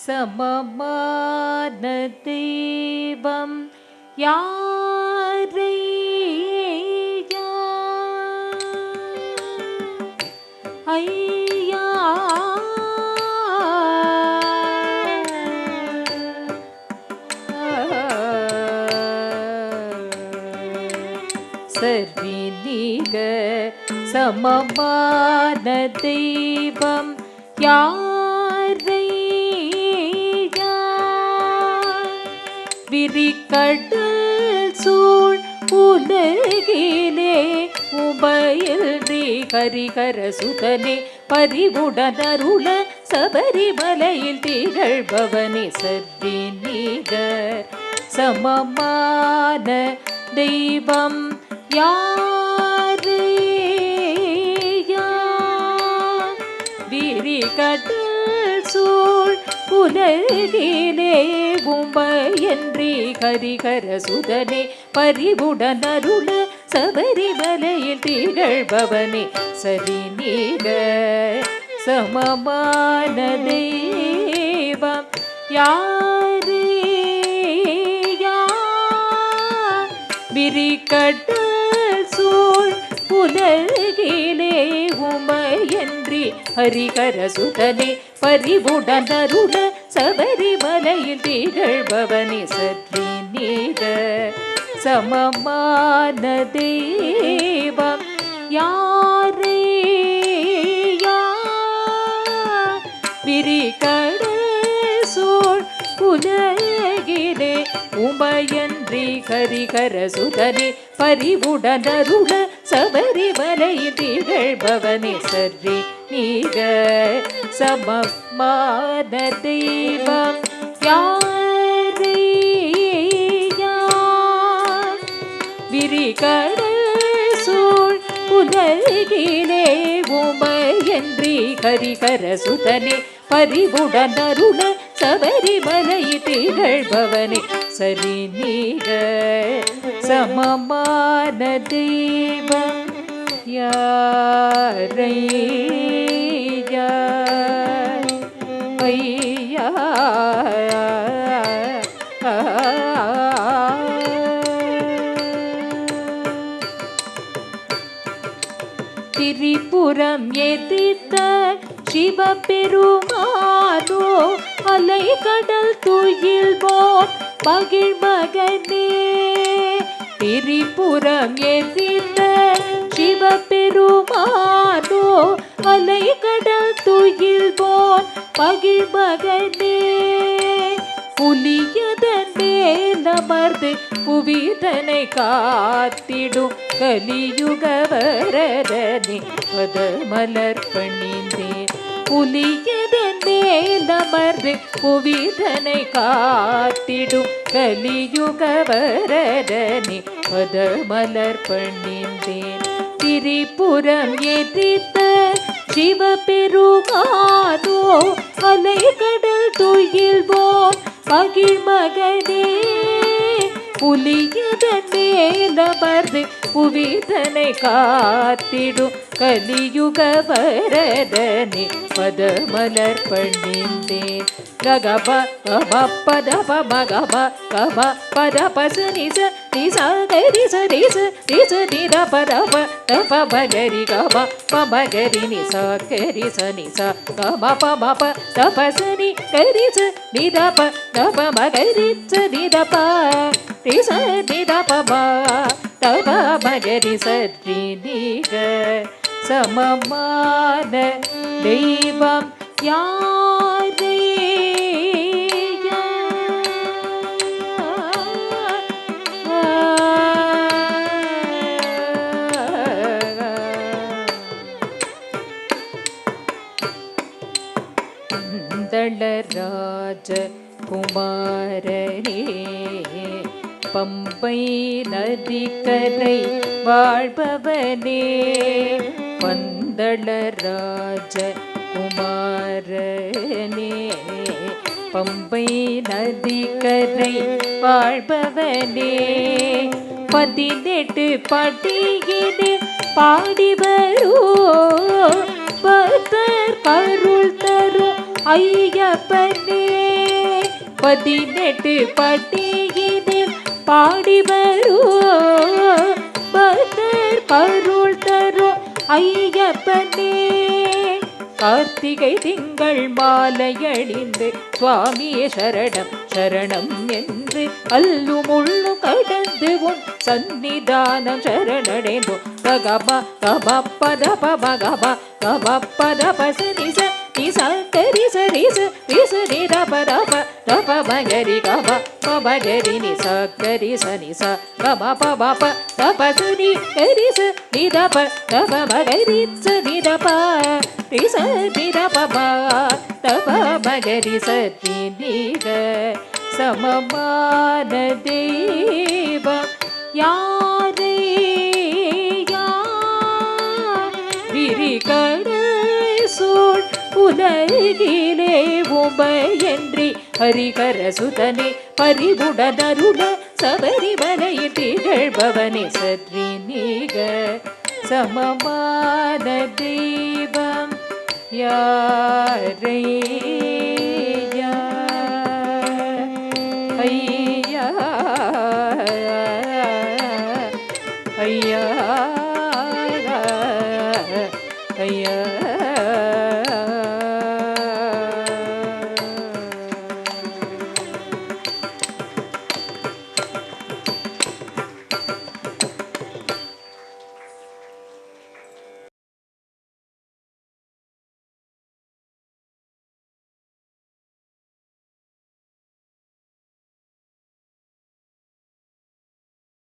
சமமான தெய்வம் யாரையா ஐயா சரி நீக சமமான தெய்வம் யாரையா விரிகடல் சூழ் உலகிலே உபயல்றி ஹரிஹர சுதனே பரிவுடனருள சபரிமலையில் திகழ்பவனே சரி நீக சமமான தெய்வம் யாரையா விரிகடல் சூழ் உலகிலே உம்பயன்றி ஹரிஹர சுதனே பரிவுடனருள சபரிமலையில் திகழ்பவனே சரி நீக சமமான தெய்வம் யாரையா விரிகடல் சூழ் உலகிலே உமையன்றி ஹரிஹர சுதனே பரிவுடனருள சபரிமலையில் திகழ்பவனே சரி நீக சமமான தெய்வம் யாரையா விரிகடல் சூழ் உலகிலே உமையன்றி ஹரிஹர சுதனே பரிவுடனருள சபரிமலையில் திகழ்பவனே சரி நீக சமமான தெய்வம் யாரையா விரிகடல் சூழ் உலகிலே உமையன்றி ஹரிஹர சுதனே பரிவுடனருள சபரிமலையில் திகழ்பவனே சரி நீக சமமான தெய்வம் யாரையா ஐயா திரிபுரம் எதிர்த்த சிவபெருமானோ அலைகடல் துயில்வோம் மகிழ் மகனே திரிபுரம் எதிர்த்த சிவபெருமானோ அலைகடல் துயில்வோம் மகிழ் மகனே புலியதன் மேலமர்ந்து புவிதனை காத்திடும் கலியுக வரதனே பதமலர் பணிந்தேன் புலியதன் மேலமர்ந்து புவிதனை காத்திடும் கலியுக வரதனே பதமலர் பணிந்தேன் திரிபுரம் எதிர்த்த சிவபெருமானோ அலைகடல் துயில்வோம் மகிழ் மகனே புலியதன் மேலமர்ந்து புவிதனை காத்திடும் கலியுக வரதனே பதமலர் பணிந்தேன் ககப கம பத பமகப கம பத பசனிச நிச கரிச நிச நிச நித பரப தப மகரி கம பமகரி நிச கரிச நிச கம பம ப தபசனி கரிச நித ப தப மகரி ச நித ப நிச நித பம தப மகரி சரி நீக சமமான தெய்வம் யாரையா பந்தளராஜ குமாரனே பம்பை நதிக்கரை வாழ்பவனே பந்தளராஜ குமாரனே பம்பை நதிக்கரை வாழ்பவனே 18 படியிலே பாடி வரும் பக்தர் கருள் தரும் ஐயப்பனே 18 படியினில் பாடி வரும் பக்தர் அருள் தரும் ஐயப்பனே. கார்த்திகை திங்கள் மாலை அணிந்து சுவாமியே சரணம் சரணம் என்று அல்லு முள்ளு கடந்து உன் சந்நிதானம் சரணடைந்தோ. ககப கப பத பப கப கப பத பசனிச நிச கரி சரிச ரிச நித பத ப தப மகரி கப பப கரி நிச கரி சனிச கப பப ப தப சுனி கரி ச நித ப தப மகரி ச நித ப ரிச நித பப தப மகரி ச நித. சமமான தெய்வம் யாரை விரிகடல் சூழ் உலகிலே உபயன்றி ஹரிகர சுதனே பரிபுடனருள சபரிமலையில் திகழ்பவனே சற்றி நீக. சமமான தெய்வம் யாரை ஐயா ஐயா ஐயா